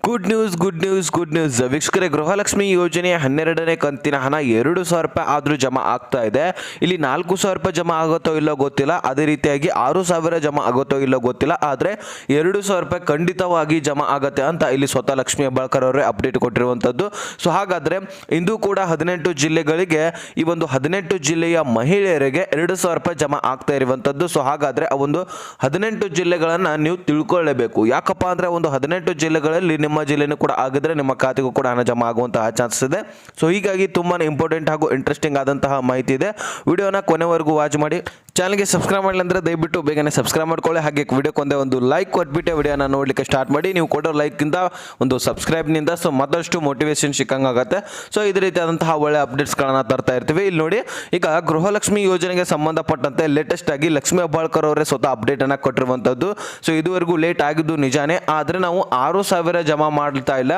Good news ವೀಕ್ಷಕರೇ, ಗೃಹಲಕ್ಷ್ಮಿ ಯೋಜನೆಯ 12ನೇ ಕಂತಿನ ಹಣ 2,000 ರೂಪಾಯಿ ಆದರೂ ಜಮಾ ಆಗ್ತಾ ಇದೆ. ಇಲ್ಲಿ 4,000 ರೂಪಾಯಿ ಜಮಾ ಆಗುತ್ತೋ ಇಲ್ಲೋ ಗೊತ್ತಿಲ್ಲ, ಅದೇ ರೀತಿಯಾಗಿ 6,000 ಜಮಾ ಆಗುತ್ತೋ ಇಲ್ಲೋ ಗೊತ್ತಿಲ್ಲ, ಆದರೆ 2,000 ರೂಪಾಯಿ ಖಂಡಿತವಾಗಿ ಜಮಾ ಆಗುತ್ತೆ ಅಂತ ಇಲ್ಲಿ ಸ್ವತಃ ಲಕ್ಷ್ಮಿ ಹೆಬ್ಬಾಳ್ಕರ್ ಅವರೇ ಅಪ್ಡೇಟ್ ಕೊಟ್ಟಿರುವಂಥದ್ದು. ಸೊ ಹಾಗಾದರೆ ಇಂದು ಕೂಡ 18 ಜಿಲ್ಲೆಗಳಿಗೆ ಈ ಒಂದು 18 ಜಿಲ್ಲೆಯ ಮಹಿಳೆಯರಿಗೆ 2,000 ರೂಪಾಯಿ ಜಮಾ ಆಗ್ತಾ ಇರುವಂಥದ್ದು. ಸೊ ಹಾಗಾದರೆ ಆ ಒಂದು 18 ಜಿಲ್ಲೆಗಳನ್ನು ನೀವು ತಿಳ್ಕೊಳ್ಳೇಬೇಕು. ಯಾಕಪ್ಪ ಅಂದರೆ ಒಂದು 18 ಜಿಲ್ಲೆಗಳಲ್ಲಿ ನಿಮ್ಮ ಜಿಲ್ಲೆನೂ ಕೂಡ ಆಗಿದ್ರೆ ನಿಮ್ಮ ಖಾತೆಗೂ ಕೂಡ ಹಣ ಜಮಾ ಆಗುವಂತಹ ಚಾನ್ಸಸ್ ಇದೆ. ಸೊ ಹೀಗಾಗಿ ತುಂಬಾ ಇಂಪಾರ್ಟೆಂಟ್ ಹಾಗೂ ಇಂಟ್ರೆಸ್ಟಿಂಗ್ ಆದಂತಹ ಮಾಹಿತಿ ಇದೆ. ವಿಡಿಯೋನ ಕೊನೆವರೆಗೂ ವಾಚ್ ಮಾಡಿ. ಚಾನಲ್ಗೆ ಸಬ್ಸ್ಕ್ರೈಬ್ ಮಾಡಲಿ ಅಂದರೆ ದಯವಿಟ್ಟು ಬೇಗನೆ ಸಬ್ಸ್ಕ್ರೈಬ್ ಮಾಡ್ಕೊಳ್ಳಿ. ಹಾಗೆ ವಿಡಿಯೋಕ್ಕೊಂದೇ ಒಂದು ಲೈಕ್ ಕೊಟ್ಬಿಟ್ಟು ವಿಡಿಯೋನ ನೋಡಲಿಕ್ಕೆ ಸ್ಟಾರ್ಟ್ ಮಾಡಿ. ನೀವು ಕೊಡೋ ಲೈಕ್ಗಿಂತ ಒಂದು ಸಬ್ಸ್ಕ್ರೈಬ್ನಿಂದ ಸೊ ಮತ್ತಷ್ಟು ಮೋಟಿವೇಶನ್ ಸಿಕ್ಕಂಗಾಗುತ್ತೆ. ಸೊ ಇದೇ ರೀತಿಯಾದಂತಹ ಒಳ್ಳೆ ಅಪ್ಡೇಟ್ಸ್ಗಳನ್ನು ತರ್ತಾ ಇರ್ತೀವಿ. ಇಲ್ಲಿ ನೋಡಿ, ಈಗ ಗೃಹಲಕ್ಷ್ಮಿ ಯೋಜನೆಗೆ ಸಂಬಂಧಪಟ್ಟಂತೆ ಲೇಟೆಸ್ಟ್ ಆಗಿ ಲಕ್ಷ್ಮಿ ಹೆಬ್ಬಾಳ್ಕರ್ ಅವರೇ ಸ್ವತಃ ಅಪ್ಡೇಟನ್ನು ಕೊಟ್ಟಿರುವಂಥದ್ದು. ಸೊ ಇದುವರೆಗೂ ಲೇಟ್ ಆಗಿದ್ದು ನಿಜಾನೇ, ಆದರೆ ನಾವು 6,000 ಜಮಾ ಮಾಡ್ತಾ ಇಲ್ಲ,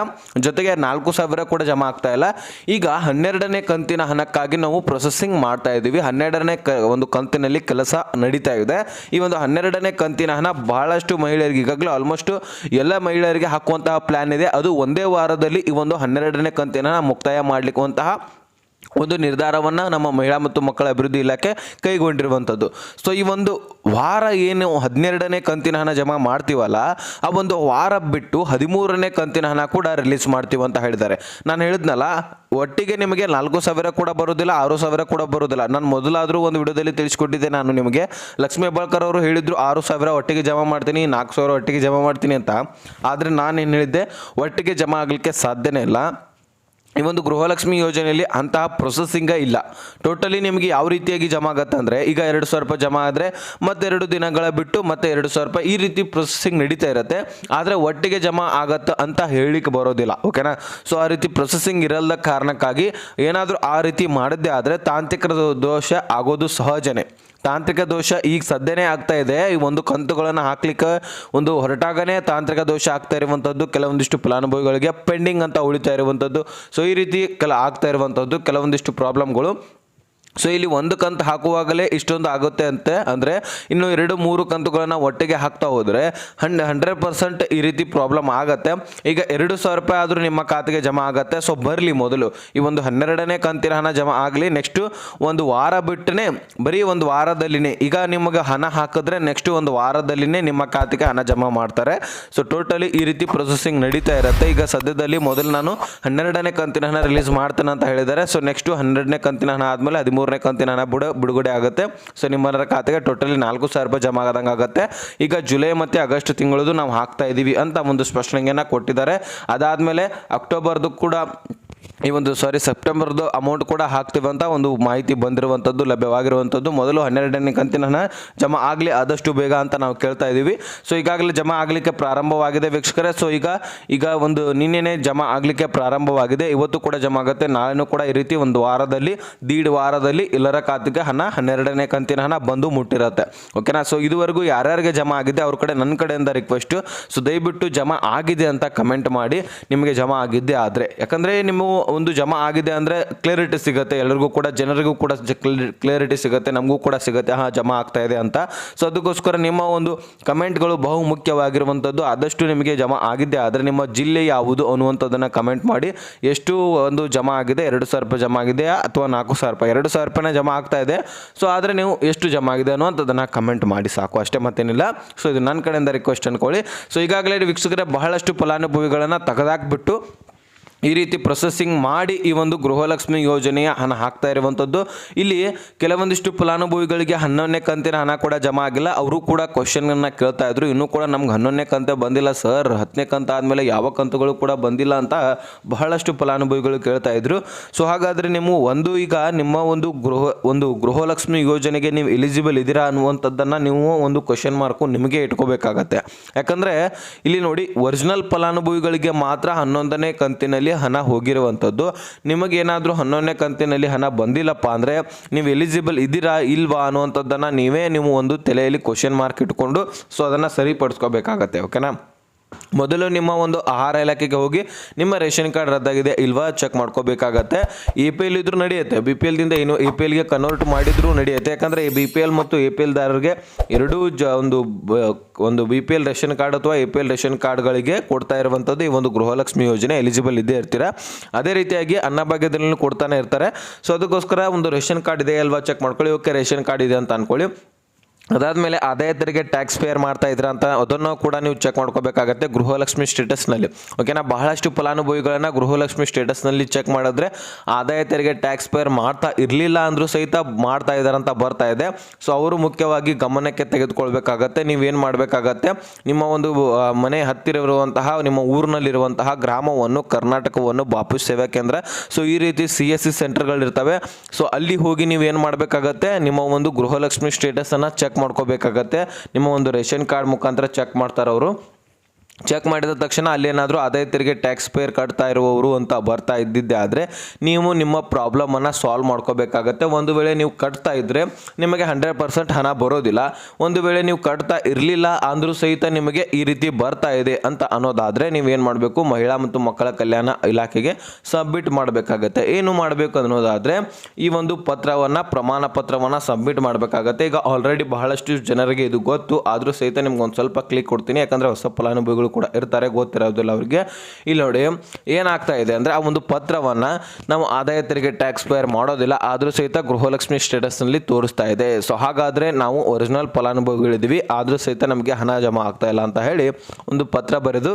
ಜೊತೆಗೆ 4,000 ಕೂಡ ಜಮಾ ಆಗ್ತಾ ಇಲ್ಲ. ಈಗ 12ನೇ ಕಂತಿನ ಹಣಕ್ಕಾಗಿ ನಾವು ಪ್ರೊಸೆಸಿಂಗ್ ಮಾಡ್ತಾ ಇದ್ದೀವಿ. 12ನೇ ಒಂದು ಕಂತಿನಲ್ಲಿ ಕೆಲಸ ನಡೀತಾ ಇದೆ. ಈ ಒಂದು 12ನೇ ಕಂತಿನ ಹಣ ಬಹಳಷ್ಟು ಮಹಿಳೆಯರಿಗೆ ಈಗಾಗಲೇ ಆಲ್ಮೋಸ್ಟ್ ಎಲ್ಲ ಮಹಿಳೆಯರಿಗೆ ಹಾಕುವಂತಹ ಪ್ಲಾನ್ ಇದೆ. ಅದು ಒಂದೇ ವಾರದಲ್ಲಿ ಈ ಒಂದು 12ನೇ ಕಂತಿನ ಹಣ ಮುಕ್ತಾಯ ಮಾಡಲಿಕ್ಕುವಂತಹ ಒಂದು ನಿರ್ಧಾರವನ್ನು ನಮ್ಮ ಮಹಿಳಾ ಮತ್ತು ಮಕ್ಕಳ ಅಭಿವೃದ್ಧಿ ಇಲಾಖೆ ಕೈಗೊಂಡಿರುವಂಥದ್ದು. ಸೊ ಈ ಒಂದು ವಾರ ಏನು 12ನೇ ಕಂತಿನ ಹಣ ಜಮಾ ಮಾಡ್ತೀವಲ್ಲ, ಆ ಒಂದು ವಾರ ಬಿಟ್ಟು 13ನೇ ಕಂತಿನ ಹಣ ಕೂಡ ರಿಲೀಸ್ ಮಾಡ್ತೀವಿ ಅಂತ ಹೇಳಿದ್ದಾರೆ. ನಾನು ಹೇಳಿದ್ನಲ್ಲ, ಒಟ್ಟಿಗೆ ನಿಮಗೆ 4,000 ಕೂಡ ಬರೋದಿಲ್ಲ, 6,000 ಕೂಡ ಬರೋದಿಲ್ಲ. ನಾನು ಮೊದಲಾದರೂ ಒಂದು ವಿಡಿಯೋದಲ್ಲಿ ತಿಳಿಸ್ಕೊಟ್ಟಿದ್ದೆ ನಾನು ನಿಮಗೆ. ಲಕ್ಷ್ಮಿ ಹೆಬ್ಬಾಳ್ಕರ್ ಅವರು ಹೇಳಿದ್ರು 6,000 ಒಟ್ಟಿಗೆ ಜಮಾ ಮಾಡ್ತೀನಿ, 4,000 ಒಟ್ಟಿಗೆ ಜಮಾ ಮಾಡ್ತೀನಿ ಅಂತ. ಆದರೆ ನಾನೇನು ಹೇಳಿದ್ದೆ, ಒಟ್ಟಿಗೆ ಜಮಾ ಆಗಲಿಕ್ಕೆ ಸಾಧ್ಯನೇ ಇಲ್ಲ. ಈ ಒಂದು ಗೃಹಲಕ್ಷ್ಮಿ ಯೋಜನೆಯಲ್ಲಿ ಅಂತಹ ಪ್ರೊಸೆಸಿಂಗೇ ಇಲ್ಲ. ಟೋಟಲಿ ನಿಮಗೆ ಯಾವ ರೀತಿಯಾಗಿ ಜಮಾ ಆಗುತ್ತೆ ಅಂದರೆ, ಈಗ 2,000 ರೂಪಾಯಿ ಜಮಾ ಆದರೆ ಮತ್ತೆ 2 ದಿನಗಳ ಬಿಟ್ಟು ಮತ್ತೆ 2,000 ರೂಪಾಯಿ ಈ ರೀತಿ ಪ್ರೊಸೆಸಿಂಗ್ ನಡೀತಾ ಇರುತ್ತೆ. ಆದರೆ ಒಟ್ಟಿಗೆ ಜಮಾ ಆಗತ್ತೆ ಅಂತ ಹೇಳಿಕ್ಕೆ ಬರೋದಿಲ್ಲ, ಓಕೆನಾ. ಸೊ ಆ ರೀತಿ ಪ್ರೊಸೆಸಿಂಗ್ ಇರಲ್ಲ ಕಾರಣಕ್ಕಾಗಿ ಏನಾದರೂ ಆ ರೀತಿ ಮಾಡಿದ್ದೇ ಆದರೆ ತಾಂತ್ರಿಕ ದೋಷ ಆಗೋದು ಸಹಜನೇ. ತಾಂತ್ರಿಕ ದೋಷ ಈಗ ಸದ್ಯನೇ ಆಗ್ತಾ ಇದೆ. ಈ ಒಂದು ಕಂತುಗಳನ್ನು ಹಾಕ್ಲಿಕ್ಕೆ ಒಂದು ಹೊರಟಾಗನೇ ತಾಂತ್ರಿಕ ದೋಷ ಆಗ್ತಾ ಇರುವಂಥದ್ದು. ಕೆಲವೊಂದಿಷ್ಟು ಫಲಾನುಭವಿಗಳಿಗೆ ಪೆಂಡಿಂಗ್ ಅಂತ ಉಳಿತಾ ಇರುವಂಥದ್ದು. ಸೊ ಈ ರೀತಿ ಆಗ್ತಾ ಇರುವಂಥದ್ದು ಕೆಲವೊಂದಿಷ್ಟು ಪ್ರಾಬ್ಲಮ್ಗಳು. ಸೊ ಇಲ್ಲಿ ಒಂದು ಕಂತು ಹಾಕುವಾಗಲೇ ಇಷ್ಟೊಂದು ಆಗುತ್ತೆ ಅಂತೆ, ಅಂದರೆ ಇನ್ನು 2-3 ಕಂತುಗಳನ್ನು ಒಟ್ಟಿಗೆ ಹಾಕ್ತಾ ಹೋದರೆ 100% ಈ ರೀತಿ ಪ್ರಾಬ್ಲಮ್ ಆಗುತ್ತೆ. ಈಗ 2,000 ರೂಪಾಯಿ ಆದರೂ ನಿಮ್ಮ ಖಾತೆಗೆ ಜಮಾ ಆಗುತ್ತೆ. ಸೊ ಬರಲಿ, ಮೊದಲು ಈ ಒಂದು 12ನೇ ಕಂತಿನ ಹಣ ಜಮಾ ಆಗಲಿ. ನೆಕ್ಸ್ಟು ಒಂದು ವಾರ ಬಿಟ್ಟನೆ, ಬರೀ ಒಂದು ವಾರದಲ್ಲಿನೇ ಈಗ ನಿಮಗೆ ಹಣ ಹಾಕಿದ್ರೆ ನೆಕ್ಸ್ಟ್ ಒಂದು ವಾರದಲ್ಲಿನೇ ನಿಮ್ಮ ಖಾತೆಗೆ ಹಣ ಜಮಾ ಮಾಡ್ತಾರೆ. ಸೊ ಟೋಟಲಿ ಈ ರೀತಿ ಪ್ರೊಸೆಸಿಂಗ್ ನಡೀತಾ ಇರುತ್ತೆ. ಈಗ ಸದ್ಯದಲ್ಲಿ ಮೊದಲು ನಾನು 12ನೇ ಕಂತಿನ ಹಣ ರಿಲೀಸ್ ಮಾಡ್ತೇನೆ ಅಂತ ಹೇಳಿದ್ದಾರೆ. ಸೊ ನೆಕ್ಸ್ಟು 12ನೇ ಕಂತಿನ ಹಣ ಆದಮೇಲೆ 13ನೇ ಕಂತಿನ ಹಣ ಬಿಡುಗಡೆ ಆಗುತ್ತೆ. ಸೊ ನಿಮ್ಮರ ಖಾತೆಗೆ ಟೋಟಲಿ 4,000 ರೂಪಾಯಿ ಜಮಾ ಆದಂಗೆ ಆಗುತ್ತೆ. ಈಗ ಜುಲೈ ಮತ್ತು ಆಗಸ್ಟ್ ತಿಂಗಳದು ನಾವು ಹಾಕ್ತಾ ಇದ್ದೀವಿ ಅಂತ ಒಂದು ಸ್ಪಷ್ಟನೆಯನ್ನು ಕೊಟ್ಟಿದ್ದಾರೆ. ಅದಾದಮೇಲೆ ಅಕ್ಟೋಬರ್ದು ಕೂಡ ಸೆಪ್ಟೆಂಬರ್ದು ಅಮೌಂಟ್ ಕೂಡ ಹಾಕ್ತೀವಿ ಅಂತ ಒಂದು ಮಾಹಿತಿ ಬಂದಿರುವಂಥದ್ದು, ಲಭ್ಯವಾಗಿರುವಂಥದ್ದು. ಮೊದಲು 12ನೇ ಕಂತಿನ ಹಣ ಜಮಾ ಆಗಲಿ ಆದಷ್ಟು ಬೇಗ ಅಂತ ನಾವು ಕೇಳ್ತಾ ಇದ್ದೀವಿ. ಸೊ ಈಗಾಗಲೇ ಜಮಾ ಆಗಲಿಕ್ಕೆ ಪ್ರಾರಂಭವಾಗಿದೆ ವೀಕ್ಷಕರೇ. ಸೊ ಈಗ ಒಂದು ನಿನ್ನೆನೇ ಜಮಾ ಆಗಲಿಕ್ಕೆ ಪ್ರಾರಂಭವಾಗಿದೆ. ಇವತ್ತು ಕೂಡ ಜಮಾ ಆಗುತ್ತೆ, ನಾಳೆನೂ ಕೂಡ ಈ ರೀತಿ ಒಂದು ವಾರದಲ್ಲಿ, 1.5 ವಾರದಲ್ಲಿ ಎಲ್ಲರ ಖಾತೆಗೆ ಹಣ 12ನೇ ಕಂತಿನ ಹಣ ಬಂದು ಮುಟ್ಟಿರುತ್ತೆ, ಓಕೆನಾ. ಸೊ ಇದುವರೆಗೂ ಯಾರ್ಯಾರಿಗೆ ಜಮಾ ಆಗಿದೆ ಅವ್ರ ಕಡೆ ನನ್ನ ಕಡೆಯಿಂದ ರಿಕ್ವೆಸ್ಟು, ಸೊ ದಯವಿಟ್ಟು ಜಮಾ ಆಗಿದೆ ಅಂತ ಕಮೆಂಟ್ ಮಾಡಿ ನಿಮಗೆ ಜಮಾ ಆಗಿದ್ದೆ ಆದರೆ. ಯಾಕಂದರೆ ನಿಮ್ಮ ಒಂದು ಜಮಾ ಆಗಿದೆ ಅಂದರೆ ಕ್ಲಿಯರಿಟಿ ಸಿಗುತ್ತೆ ಎಲ್ಲರಿಗೂ ಕೂಡ, ಜನರಿಗೂ ಕೂಡ ಕ್ಲಿಯರಿಟಿ ಸಿಗುತ್ತೆ, ನಮಗೂ ಕೂಡ ಸಿಗುತ್ತೆ ಜಮಾ ಆಗ್ತಾ ಇದೆ ಅಂತ. ಸೊ ಅದಕ್ಕೋಸ್ಕರ ನಿಮ್ಮ ಒಂದು ಕಮೆಂಟ್ಗಳು ಬಹು ಮುಖ್ಯವಾಗಿರುವಂಥದ್ದು. ಆದಷ್ಟು ನಿಮಗೆ ಜಮಾ ಆಗಿದ್ದೆ ಆದರೆ ನಿಮ್ಮ ಜಿಲ್ಲೆ ಯಾವುದು ಅನ್ನುವಂಥದ್ದನ್ನು ಕಮೆಂಟ್ ಮಾಡಿ. ಎಷ್ಟು ಒಂದು ಜಮಾ ಆಗಿದೆ, 2,000 ರೂಪಾಯಿ ಜಮಾ ಆಗಿದೆಯಾ ಅಥವಾ 4,000 ರೂಪಾಯಿ? 2,000 ರೂಪಾಯಿನ ಜಮಾ ಆಗ್ತಾ ಇದೆ. ಸೊ ಆದರೆ ನೀವು ಎಷ್ಟು ಜಮಾ ಆಗಿದೆ ಅನ್ನುವಂಥದ್ದನ್ನು ಕಮೆಂಟ್ ಮಾಡಿ ಸಾಕು, ಅಷ್ಟೇ, ಮತ್ತೇನಿಲ್ಲ. ಸೊ ಇದು ನನ್ನ ಕಡೆಯಿಂದ ರಿಕ್ವೆಸ್ಟ್ ಅನ್ಕೊಳ್ಳಿ. ಸೊ ಈಗಾಗಲೇ ವೀಕ್ಷಕರೇ ಬಹಳಷ್ಟು ಫಲಾನುಭವಿಗಳನ್ನು ತೆಗೆದಾಕ್ಬಿಟ್ಟು ಈ ರೀತಿ ಪ್ರೊಸೆಸಿಂಗ್ ಮಾಡಿ ಈ ಒಂದು ಗೃಹಲಕ್ಷ್ಮಿ ಯೋಜನೆಯ ಹಣ ಹಾಕ್ತಾ ಇರುವಂಥದ್ದು. ಇಲ್ಲಿ ಕೆಲವೊಂದಿಷ್ಟು ಫಲಾನುಭವಿಗಳಿಗೆ 11ನೇ ಕಂತಿನ ಹಣ ಕೂಡ ಜಮಾ ಆಗಿಲ್ಲ. ಅವರು ಕೂಡ ಕ್ವಶನನ್ನು ಕೇಳ್ತಾ ಇದ್ರು, ಇನ್ನೂ ಕೂಡ ನಮ್ಗೆ 11ನೇ ಕಂತೆ ಬಂದಿಲ್ಲ ಸರ್, 10ನೇ ಕಂತ ಆದಮೇಲೆ ಯಾವ ಕಂತುಗಳು ಕೂಡ ಬಂದಿಲ್ಲ ಅಂತ ಬಹಳಷ್ಟು ಫಲಾನುಭವಿಗಳು ಕೇಳ್ತಾ ಇದ್ರು. ಸೊ ಹಾಗಾದರೆ ನೀವು ಈಗ ನಿಮ್ಮ ಒಂದು ಗೃಹಲಕ್ಷ್ಮಿ ಯೋಜನೆಗೆ ನೀವು ಎಲಿಜಿಬಲ್ ಇದ್ದೀರಾ ಅನ್ನುವಂಥದ್ದನ್ನು ನೀವು ಒಂದು ಕ್ವಶನ್ ಮಾರ್ಕು ನಿಮಗೆ ಇಟ್ಕೋಬೇಕಾಗತ್ತೆ. ಯಾಕಂದರೆ ಇಲ್ಲಿ ನೋಡಿ, ಒರಿಜಿನಲ್ ಫಲಾನುಭವಿಗಳಿಗೆ ಮಾತ್ರ 11ನೇ ಕಂತಿನಲ್ಲಿ ಹಣ ಹೋಗಿರುವಂಥದ್ದು. ನಿಮಗೇನಾದರೂ 11ನೇ ಕಂತಿನಲ್ಲಿ ಹಣ ಬಂದಿಲ್ಲಪ್ಪ ಅಂದರೆ ನೀವು ಎಲಿಜಿಬಲ್ ಇದ್ದೀರಾ ಇಲ್ವಾ ಅನ್ನುವಂಥದ್ದನ್ನು ನೀವು ಒಂದು ತಲೆಯಲ್ಲಿ ಕ್ವಶನ್ ಮಾರ್ಕ್ ಇಟ್ಕೊಂಡು ಸೊ ಅದನ್ನು ಸರಿಪಡಿಸ್ಕೋಬೇಕಾಗತ್ತೆ, ಓಕೆನಾ. ಮೊದಲು ನಿಮ್ಮ ಒಂದು ಆಹಾರ ಇಲಾಖೆಗೆ ಹೋಗಿ ನಿಮ್ಮ ರೇಷನ್ ಕಾರ್ಡ್ ರದ್ದಾಗಿದೆ ಇಲ್ವಾ ಚೆಕ್ ಮಾಡ್ಕೋಬೇಕಾಗತ್ತೆ. APL ಇದ್ರೂ ನಡೆಯುತ್ತೆ, BPL ದಿಂದ ಏನು APL ಗೆ ಕನ್ವರ್ಟ್ ಮಾಡಿದ್ರೂ ನಡೆಯುತ್ತೆ. ಯಾಕಂದರೆ BPL ಮತ್ತು APL ದಾರರಿಗೆ ಎರಡೂ ಒಂದು BPL ರೇಷನ್ ಕಾರ್ಡ್ ಅಥವಾ APL ರೇಷನ್ ಕಾರ್ಡ್ಗಳಿಗೆ ಕೊಡ್ತಾ ಇರುವಂಥದ್ದು ಈ ಒಂದು ಗೃಹಲಕ್ಷ್ಮಿ ಯೋಜನೆ ಎಲಿಜಿಬಲ್ ಇದ್ದೇ ಇರ್ತೀರಾ. ಅದೇ ರೀತಿಯಾಗಿ ಅನ್ನಭಾಗ್ಯದಲ್ಲಿ ಕೊಡ್ತಾನೆ ಇರ್ತಾರೆ. ಸೊ ಅದಕ್ಕೋಸ್ಕರ ಒಂದು ರೇಷನ್ ಕಾರ್ಡ್ ಇದೆ ಅಲ್ವಾ ಚೆಕ್ ಮಾಡ್ಕೊಳ್ಳಿ. ಓಕೆ ರೇಷನ್ ಕಾರ್ಡ್ ಇದೆ ಅಂತ ಅನ್ಕೊಳ್ಳಿ. ಅದಾದಮೇಲೆ ಆದಾಯ ತೆರಿಗೆ ಟ್ಯಾಕ್ಸ್ ಪೇಯರ್ ಮಾಡ್ತಾ ಇದ್ರ ಅಂತ ಅದನ್ನು ಕೂಡ ನೀವು ಚೆಕ್ ಮಾಡ್ಕೋಬೇಕಾಗತ್ತೆ ಗೃಹಲಕ್ಷ್ಮಿ ಸ್ಟೇಟಸ್ನಲ್ಲಿ. ಓಕೆನಾ, ಬಹಳಷ್ಟು ಫಲಾನುಭವಿಗಳನ್ನು ಗೃಹಲಕ್ಷ್ಮಿ ಸ್ಟೇಟಸ್ನಲ್ಲಿ ಚೆಕ್ ಮಾಡಿದ್ರೆ ಆದಾಯ ತೆರಿಗೆ ಟ್ಯಾಕ್ಸ್ ಪೇಯರ್ ಮಾಡ್ತಾ ಇರಲಿಲ್ಲ ಅಂದರೂ ಸಹಿತ ಮಾಡ್ತಾ ಇದ್ದಾರೆ ಅಂತ ಬರ್ತಾ ಇದೆ. ಸೊ ಅವರು ಮುಖ್ಯವಾಗಿ ಗಮನಕ್ಕೆ ತೆಗೆದುಕೊಳ್ಬೇಕಾಗತ್ತೆ. ನೀವೇನು ಮಾಡಬೇಕಾಗತ್ತೆ, ನಿಮ್ಮ ಒಂದು ಮನೆ ಹತ್ತಿರ ಇರುವಂತಹ ನಿಮ್ಮ ಊರಿನಲ್ಲಿರುವಂತಹ ಗ್ರಾಮವನ್ನು ಕರ್ನಾಟಕವನ್ನು ಬಾಪು ಸೇವಾ ಕೇಂದ್ರ, ಸೊ ಈ ರೀತಿ CSC ಸೆಂಟರ್ಗಳಿರ್ತವೆ. ಸೊ ಅಲ್ಲಿ ಹೋಗಿ ನೀವೇನು ಮಾಡಬೇಕಾಗತ್ತೆ, ನಿಮ್ಮ ಒಂದು ಗೃಹಲಕ್ಷ್ಮಿ ಸ್ಟೇಟಸನ್ನು ಚೆಕ್ ಮಾಡ್ಕೋಬೇಕಾಗತ್ತೆ. ನಿಮ್ಮ ಒಂದು ರೇಷನ್ ಕಾರ್ಡ್ ಮುಖಾಂತರ ಚೆಕ್ ಮಾಡ್ತಾರೆ ಅವರು. ಚೆಕ್ ಮಾಡಿದ ತಕ್ಷಣ ಅಲ್ಲೇನಾದರೂ ಆದಾಯ ತೆರಿಗೆ ಟ್ಯಾಕ್ಸ್ ಪೇಯರ್ ಕಟ್ತಾ ಇರುವವರು ಅಂತ ಬರ್ತಾ ಇದ್ದಿದ್ದೆ ಆದರೆ ನೀವು ನಿಮ್ಮ ಪ್ರಾಬ್ಲಮನ್ನು ಸಾಲ್ವ್ ಮಾಡ್ಕೋಬೇಕಾಗತ್ತೆ. ಒಂದು ವೇಳೆ ನೀವು ಕಟ್ತಾ ಇದ್ದರೆ ನಿಮಗೆ 100% ಹಣ ಬರೋದಿಲ್ಲ. ಒಂದು ವೇಳೆ ನೀವು ಕಟ್ತಾ ಇರಲಿಲ್ಲ ಅಂದರೂ ಸಹಿತ ನಿಮಗೆ ಈ ರೀತಿ ಬರ್ತಾ ಇದೆ ಅಂತ ಅನ್ನೋದಾದರೆ ನೀವೇನು ಮಾಡಬೇಕು, ಮಹಿಳಾ ಮತ್ತು ಮಕ್ಕಳ ಕಲ್ಯಾಣ ಇಲಾಖೆಗೆ ಸಬ್ಮಿಟ್ ಮಾಡಬೇಕಾಗತ್ತೆ. ಏನು ಮಾಡಬೇಕು ಅನ್ನೋದಾದರೆ ಈ ಒಂದು ಪ್ರಮಾಣ ಪತ್ರವನ್ನು ಸಬ್ಮಿಟ್ ಮಾಡಬೇಕಾಗತ್ತೆ. ಈಗ ಆಲ್ರೆಡಿ ಬಹಳಷ್ಟು ಜನರಿಗೆ ಇದು ಗೊತ್ತು, ಆದರೂ ಸಹಿತ ನಿಮ್ಗೆ ಒಂದು ಸ್ವಲ್ಪ ಕ್ಲಿಕ್ ಕೊಡ್ತೀನಿ, ಯಾಕಂದರೆ ಹೊಸ ಫಲಾನುಭವಿಗಳು ಕೂಡ ಇರ್ತಾರೆ, ಗೊತ್ತಿರೋದಿಲ್ಲ ಅವರಿಗೆ. ಇಲ್ಲಿ ನೋಡಿ ಏನಾಗ್ತಾ ಇದೆ ಅಂದರೆ ಆ ಒಂದು ಪತ್ರವನ್ನು ನಾವು ಆದಾಯ ತೆರಿಗೆ ಟ್ಯಾಕ್ಸ್ ಪೇಯರ್ ಮಾಡೋದಿಲ್ಲ, ಆದರೂ ಸಹಿತ ಗೃಹಲಕ್ಷ್ಮಿ ಸ್ಟೇಟಸ್ನಲ್ಲಿ ತೋರಿಸ್ತಾ ಇದೆ. ಸೊ ಹಾಗಾದರೆ ನಾವು ಒರಿಜಿನಲ್ ಫಲಾನುಭವಿಗಳಿದ್ದೀವಿ, ಆದರೂ ಸಹಿತ ನಮಗೆ ಹಣ ಜಮಾ ಆಗ್ತಾ ಇಲ್ಲ ಅಂತ ಹೇಳಿ ಒಂದು ಪತ್ರ ಬರೆದು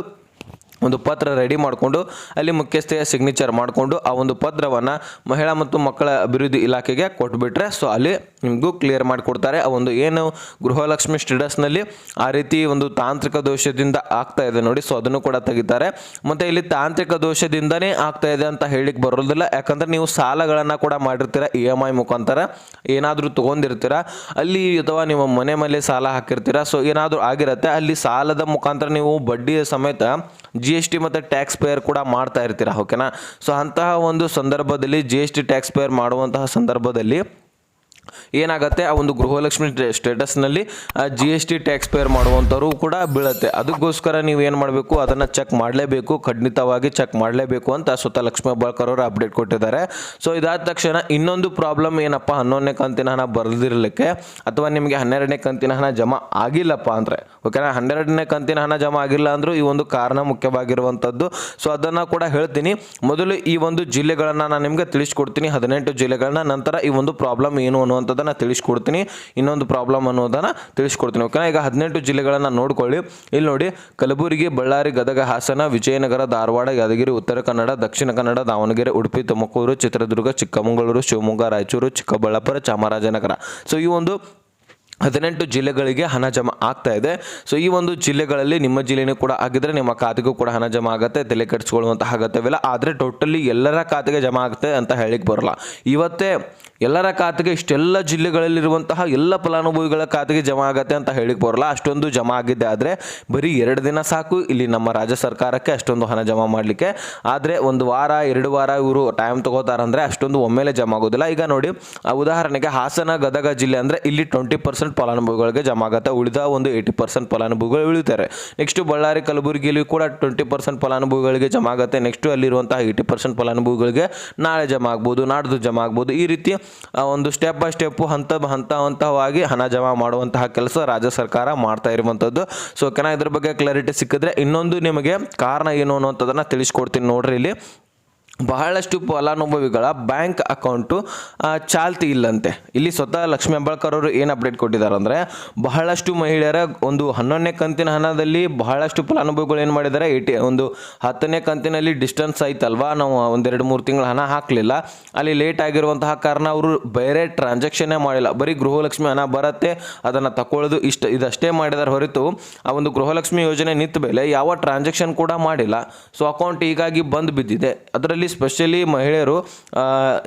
ಒಂದು ಪತ್ರ ರೆಡಿ ಮಾಡಿಕೊಂಡು ಅಲ್ಲಿ ಮುಖ್ಯಸ್ಥೆಯ ಸಿಗ್ನೇಚರ್ ಮಾಡಿಕೊಂಡು ಆ ಒಂದು ಪತ್ರವನ್ನು ಮಹಿಳಾ ಮತ್ತು ಮಕ್ಕಳ ಅಭಿವೃದ್ಧಿ ಇಲಾಖೆಗೆ ಕೊಟ್ಬಿಟ್ರೆ ಸೊ ಅಲ್ಲಿ ನಿಮಗೂ ಕ್ಲಿಯರ್ ಮಾಡಿಕೊಡ್ತಾರೆ. ಆ ಒಂದು ಏನು ಗೃಹಲಕ್ಷ್ಮಿ ಸ್ಟೇಟಸ್ನಲ್ಲಿ ಆ ರೀತಿ ಒಂದು ತಾಂತ್ರಿಕ ದೋಷದಿಂದ ಆಗ್ತಾ ಇದೆ ನೋಡಿ, ಸೊ ಅದನ್ನು ಕೂಡ ತೆಗಿತಾರೆ. ಮತ್ತು ಇಲ್ಲಿ ತಾಂತ್ರಿಕ ದೋಷದಿಂದನೇ ಆಗ್ತಾ ಇದೆ ಅಂತ ಹೇಳಿಕ್ಕೆ ಬರೋದಿಲ್ಲ, ಯಾಕಂದರೆ ನೀವು ಸಾಲಗಳನ್ನು ಕೂಡ ಮಾಡಿರ್ತೀರ, EMI ಮುಖಾಂತರ ಏನಾದರೂ ತೊಗೊಂಡಿರ್ತೀರ ಅಲ್ಲಿ, ಅಥವಾ ನಿಮ್ಮ ಮನೆ ಮೇಲೆ ಸಾಲ ಹಾಕಿರ್ತೀರ. ಸೊ ಏನಾದರೂ ಆಗಿರುತ್ತೆ ಅಲ್ಲಿ ಸಾಲದ ಮುಖಾಂತರ ನೀವು ಬಡ್ಡಿಯ ಸಮೇತ GST ಮತ್ತು ಟ್ಯಾಕ್ಸ್ ಪೇಯರ್ ಕೂಡ ಮಾಡ್ತಾ ಇರ್ತೀರ. ಓಕೆನಾ, ಸೊ ಅಂತಹ ಒಂದು ಸಂದರ್ಭದಲ್ಲಿ GST ಟ್ಯಾಕ್ಸ್ ಪೇಯರ್ ಮಾಡುವಂತಹ ಸಂದರ್ಭದಲ್ಲಿ ಏನಾಗುತ್ತೆ, ಆ ಒಂದು ಗೃಹಲಕ್ಷ್ಮಿ ಸ್ಟೇಟಸ್ನಲ್ಲಿ GST ಟ್ಯಾಕ್ಸ್ ಪೇಯರ್ ಮಾಡುವಂಥವ್ರು ಕೂಡ ಬೀಳುತ್ತೆ. ಅದಕ್ಕೋಸ್ಕರ ನೀವು ಏನು ಮಾಡಬೇಕು, ಅದನ್ನು ಚೆಕ್ ಮಾಡಲೇಬೇಕು, ಖಂಡಿತವಾಗಿ ಚೆಕ್ ಮಾಡಲೇಬೇಕು ಅಂತ ಸ್ವತಃ ಲಕ್ಷ್ಮೀ ಹೆಬ್ಬಾಳ್ಕರ್ ಅವರು ಅಪ್ಡೇಟ್ ಕೊಟ್ಟಿದ್ದಾರೆ. ಸೊ ಇದಾದ ತಕ್ಷಣ ಇನ್ನೊಂದು ಪ್ರಾಬ್ಲಮ್ ಏನಪ್ಪ, 11ನೇ ಕಂತಿನ ಹಣ ಬರೆದಿರಲಿಕ್ಕೆ ಅಥವಾ ನಿಮಗೆ 12ನೇ ಕಂತಿನ ಹಣ ಜಮಾ ಆಗಿಲ್ಲಪ್ಪ ಅಂದರೆ, ಓಕೆನಾ, 12ನೇ ಕಂತಿನ ಹಣ ಜಮಾ ಆಗಿಲ್ಲ ಅಂದರೂ ಈ ಒಂದು ಕಾರಣ ಮುಖ್ಯವಾಗಿರುವಂಥದ್ದು. ಸೊ ಅದನ್ನು ಕೂಡ ಹೇಳ್ತೀನಿ. ಮೊದಲು ಈ ಒಂದು ಜಿಲ್ಲೆಗಳನ್ನು ನಾನು ನಿಮಗೆ ತಿಳಿಸ್ಕೊಡ್ತೀನಿ, 18 ಜಿಲ್ಲೆಗಳನ್ನ. ನಂತರ ಈ ಒಂದು ಪ್ರಾಬ್ಲಮ್ ಏನು ಅನ್ನುವಂಥದ್ದನ್ನು ತಿಳಿಸ್ಕೊಡ್ತೀನಿ, ಇನ್ನೊಂದು ಪ್ರಾಬ್ಲಮ್ ಅನ್ನೋದನ್ನು ತಿಳಿಸ್ಕೊಡ್ತೀನಿ. ಓಕೆನಾ, ಈಗ 18 ಜಿಲ್ಲೆಗಳನ್ನು ನೋಡ್ಕೊಳ್ಳಿ. ಇಲ್ಲಿ ನೋಡಿ, ಕಲಬುರಗಿ, ಬಳ್ಳಾರಿ, ಗದಗ, ಹಾಸನ, ವಿಜಯನಗರ, ಧಾರವಾಡ, ಯಾದಗಿರಿ, ಉತ್ತರ ಕನ್ನಡ, ದಕ್ಷಿಣ ಕನ್ನಡ, ದಾವಣಗೆರೆ, ಉಡುಪಿ, ತುಮಕೂರು, ಚಿತ್ರದುರ್ಗ, ಚಿಕ್ಕಮಗಳೂರು, ಶಿವಮೊಗ್ಗ, ರಾಯಚೂರು, ಚಿಕ್ಕಬಳ್ಳಾಪುರ, ಚಾಮರಾಜನಗರ. ಸೊ ಈ ಒಂದು 18 ಜಿಲ್ಲೆಗಳಿಗೆ ಹಣ ಜಮಾ ಆಗ್ತಾ ಇದೆ. ಸೊ ಈ ಒಂದು ಜಿಲ್ಲೆಗಳಲ್ಲಿ ನಿಮ್ಮ ಜಿಲ್ಲೆನೂ ಕೂಡ ಆಗಿದ್ರೆ ನಿಮ್ಮ ಖಾತೆಗೂ ಕೂಡ ಹಣ ಜಮಾ ಆಗುತ್ತೆ, ತಲೆ ಕೆಡಿಸ್ಕೊಳ್ಳುವಂತಹ ಅಗತ್ಯವಿಲ್ಲ. ಆದರೆ ಟೋಟಲಿ ಎಲ್ಲರ ಖಾತೆಗೆ ಜಮಾ ಆಗುತ್ತೆ ಅಂತ ಹೇಳಿಕ್ಕೆ ಬರೋಲ್ಲ. ಇವತ್ತೇ ಎಲ್ಲರ ಖಾತೆಗೆ ಇಷ್ಟೆಲ್ಲ ಜಿಲ್ಲೆಗಳಲ್ಲಿರುವಂತಹ ಎಲ್ಲ ಫಲಾನುಭವಿಗಳ ಖಾತೆಗೆ ಜಮಾ ಆಗುತ್ತೆ ಅಂತ ಹೇಳಿಕ್ಕೆ ಬರೋಲ್ಲ. ಅಷ್ಟೊಂದು ಜಮಾ ಆಗಿದ್ದೆ ಆದರೆ ಬರೀ 2 ದಿನ ಸಾಕು ಇಲ್ಲಿ ನಮ್ಮ ರಾಜ್ಯ ಸರ್ಕಾರಕ್ಕೆ ಅಷ್ಟೊಂದು ಹಣ ಜಮಾ ಮಾಡಲಿಕ್ಕೆ. ಆದರೆ 1 ವಾರ 2 ವಾರ ಇವರು ಟೈಮ್ ತೊಗೋತಾರಂದರೆ ಅಷ್ಟೊಂದು ಒಮ್ಮೆಲೆ ಜಮಾ ಆಗೋದಿಲ್ಲ. ಈಗ ನೋಡಿ, ಉದಾಹರಣೆಗೆ ಹಾಸನ, ಗದಗ ಜಿಲ್ಲೆ ಅಂದರೆ ಇಲ್ಲಿ 20% ಫಲಾನುಭವಿಗಳಿಗೆ ಜಮಾ ಆಗುತ್ತೆ, ಉಳಿದ ಒಂದು 80% ಫಲಾನುಭವಿಗಳು ಉಳಿತಾರೆ. ನೆಕ್ಸ್ಟ್ ಬಳ್ಳಾರಿ, ಕಲಬುರಗಿಯಲ್ಲಿ ಕೂಡ 20% ಫಲಾನುಭವಿಗಳಿಗೆ ಜಮಾ ಆಗುತ್ತೆ. ನೆಕ್ಸ್ಟ್ ಅಲ್ಲಿರುವಂತಹ 80% ಫಲಾನುಭವಿಗಳಿಗೆ ನಾಳೆ ಜಮಾ ಆಗ್ಬೋದು, ನಾಡ್ದು ಜಮಾ ಆಗ್ಬೋದು. ಈ ರೀತಿ ಒಂದು ಸ್ಟೆಪ್ ಬೈ ಸ್ಟೆಪ್ಪು ಹಂತವಾಗಿ ಹಣ ಜಮಾ ಮಾಡುವಂತಹ ಕೆಲಸ ರಾಜ್ಯ ಸರ್ಕಾರ ಮಾಡ್ತಾ ಇರುವಂಥದ್ದು. ಸೊ ಓಕೆನಾ, ಇದ್ರ ಬಗ್ಗೆ ಕ್ಲಾರಿಟಿ ಸಿಕ್ಕಿದ್ರೆ ಇನ್ನೊಂದು ನಿಮಗೆ ಕಾರಣ ಏನು ಅನ್ನುವಂಥದ್ದನ್ನು ತಿಳಿಸ್ಕೊಡ್ತೀನಿ ನೋಡ್ರಿ. ಇಲ್ಲಿ ಬಹಳಷ್ಟು ಫಲಾನುಭವಿಗಳ ಬ್ಯಾಂಕ್ ಅಕೌಂಟು ಚಾಲ್ತಿ ಇಲ್ಲಂತೆ. ಇಲ್ಲಿ ಸ್ವತಃ ಲಕ್ಷ್ಮೀ ಹೆಬ್ಬಾಳ್ಕರ್ ಅವರು ಏನು ಅಪ್ಡೇಟ್ ಕೊಟ್ಟಿದ್ದಾರೆ ಅಂದರೆ, ಬಹಳಷ್ಟು ಮಹಿಳೆಯರ ಒಂದು 11ನೇ ಕಂತಿನ ಹಣದಲ್ಲಿ ಬಹಳಷ್ಟು ಫಲಾನುಭವಿಗಳು ಏನು ಮಾಡಿದ್ದಾರೆ, ಒಂದು 10ನೇ ಕಂತಿನಲ್ಲಿ ಡಿಸ್ಟೆನ್ಸ್ ಆಯ್ತಲ್ವಾ, ನಾವು 1-2-3 ತಿಂಗಳ ಹಣ ಹಾಕಲಿಲ್ಲ, ಅಲ್ಲಿ ಲೇಟ್ ಆಗಿರುವಂತಹ ಕಾರಣ ಅವರು ಬೇರೆ ಟ್ರಾನ್ಸಾಕ್ಷನ್ನೇ ಮಾಡಿಲ್ಲ. ಬರೀ ಗೃಹಲಕ್ಷ್ಮಿ ಹಣ ಬರುತ್ತೆ, ಅದನ್ನು ತಗೊಳ್ಳೋದು ಇದಷ್ಟೇ ಮಾಡಿದಾರೆ ಹೊರತು ಆ ಒಂದು ಗೃಹಲಕ್ಷ್ಮಿ ಯೋಜನೆ ನಿಂತ ಮೇಲೆ ಯಾವ ಟ್ರಾನ್ಸಾಕ್ಷನ್ ಕೂಡ ಮಾಡಿಲ್ಲ. ಸೊ ಅಕೌಂಟ್ ಹೀಗಾಗಿ ಬಂದು ಬಿದ್ದಿದೆ. ಅದರಲ್ಲಿ ಸ್ಪೆಷಲಿ ಮಹಿಳೆಯರು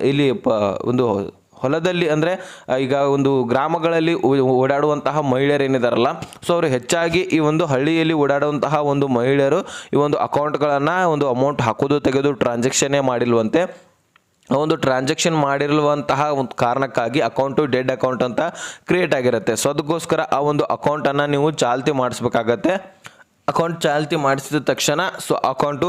ಇಲ್ಲಿ ಒಂದು ಹೊಲದಲ್ಲಿ ಅಂದರೆ ಈಗ ಒಂದು ಗ್ರಾಮಗಳಲ್ಲಿ ಓಡಾಡುವಂತಹ ಮಹಿಳೆಯರು ಏನಿದಾರಲ್ಲ, ಸೊ ಅವರು ಹೆಚ್ಚಾಗಿ ಈ ಒಂದು ಹಳ್ಳಿಯಲ್ಲಿ ಓಡಾಡುವಂತಹ ಒಂದು ಮಹಿಳೆಯರು ಈ ಒಂದು ಅಕೌಂಟ್ಗಳನ್ನು ಒಂದು ಅಮೌಂಟ್ ಹಾಕೋದು ತೆಗೆದು ಟ್ರಾನ್ಸಾಕ್ಷನ್ನೇ ಮಾಡಿಲ್ವಂತೆ. ಒಂದು ಟ್ರಾನ್ಸಾಕ್ಷನ್ ಮಾಡಿರುವಂತಹ ಒಂದು ಕಾರಣಕ್ಕಾಗಿ ಅಕೌಂಟು ಡೆಡ್ ಅಕೌಂಟ್ ಅಂತ ಕ್ರಿಯೇಟ್ ಆಗಿರುತ್ತೆ. ಸೊ ಅದಕ್ಕೋಸ್ಕರ ಆ ಒಂದು ಅಕೌಂಟನ್ನು ನೀವು ಚಾಲ್ತಿ ಮಾಡಿಸ್ಬೇಕಾಗತ್ತೆ. ಅಕೌಂಟ್ ಚಾಲ್ತಿ ಮಾಡಿಸಿದ ತಕ್ಷಣ ಸೊ ಅಕೌಂಟು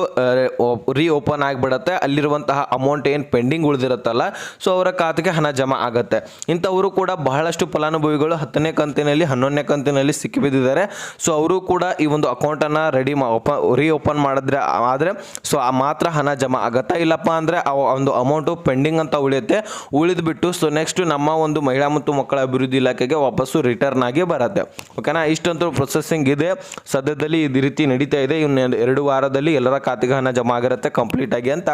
ಓಪನ್ ಆಗಿಬಿಡುತ್ತೆ. ಅಲ್ಲಿರುವಂತಹ ಅಮೌಂಟ್ ಏನು ಪೆಂಡಿಂಗ್ ಉಳಿದಿರುತ್ತಲ್ಲ ಸೊ ಅವರ ಖಾತೆಗೆ ಹಣ ಜಮಾ ಆಗುತ್ತೆ. ಇಂಥವರು ಕೂಡ ಬಹಳಷ್ಟು ಫಲಾನುಭವಿಗಳು 10ನೇ ಕಂತಿನಲ್ಲಿ 11ನೇ ಕಂತಿನಲ್ಲಿ ಸಿಕ್ಕಿಬಿದ್ದಿದ್ದಾರೆ. ಸೊ ಅವರು ಕೂಡ ಈ ಒಂದು ಅಕೌಂಟನ್ನು ಓಪನ್ ಮಾಡಿದ್ರೆ ಆದರೆ ಸೊ ಮಾತ್ರ ಹಣ ಜಮಾ ಆಗುತ್ತೆ. ಇಲ್ಲಪ್ಪ ಅಂದರೆ ಆ ಒಂದು ಅಮೌಂಟು ಪೆಂಡಿಂಗ್ ಅಂತ ಉಳಿದ್ಬಿಟ್ಟು ಸೊ ನೆಕ್ಸ್ಟ್ ನಮ್ಮ ಒಂದು ಮಹಿಳಾ ಮತ್ತು ಮಕ್ಕಳ ಅಭಿವೃದ್ಧಿ ಇಲಾಖೆಗೆ ವಾಪಸ್ಸು ರಿಟರ್ನ್ ಆಗಿ ಬರುತ್ತೆ. ಓಕೆನಾ, ಇಷ್ಟಂತೂ ಪ್ರೊಸೆಸಿಂಗ್ ಇದೆ. ಸದ್ಯದಲ್ಲಿ ಈ ರೀತಿ ನಡೀತಾ ಇದೆ. ಇನ್ನು 2 ವಾರದಲ್ಲಿ ಎಲ್ಲರ ಖಾತೆಗೆ ಹಣ ಜಮಾ ಆಗಿರುತ್ತೆ ಕಂಪ್ಲೀಟ್ ಆಗಿ ಅಂತ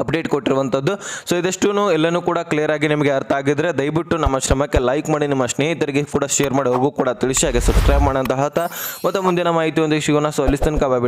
ಅಪ್ಡೇಟ್ ಕೊಟ್ಟಿರುವಂಥದ್ದು. ಸೊ ಇದೆಷ್ಟೂ ಎಲ್ಲನೂ ಕೂಡ ಕ್ಲಿಯರ್ ಆಗಿ ನಿಮಗೆ ಅರ್ಥ ಆಗಿದ್ರೆ ದಯವಿಟ್ಟು ನಮ್ಮ ಶ್ರಮಕ್ಕೆ ಲೈಕ್ ಮಾಡಿ, ನಿಮ್ಮ ಸ್ನೇಹಿತರಿಗೆ ಕೂಡ ಶೇರ್ ಮಾಡಿ, ಅವ್ರಿಗೂ ಕೂಡ ತಿಳಿಸಿ, ಹಾಗೆ ಸಬ್ಸ್ಕ್ರೈಬ್ ಮಾಡೋಂತ ಹೇಳ್ತಾ ಮತ್ತೆ ಮುಂದಿನ ಮಾಹಿತಿ ಒಂದಿಗೆ ಸಿಗೋಣ. ಸೊ ಅಲ್ಲಿ ತನಕ ಬಾಯ್.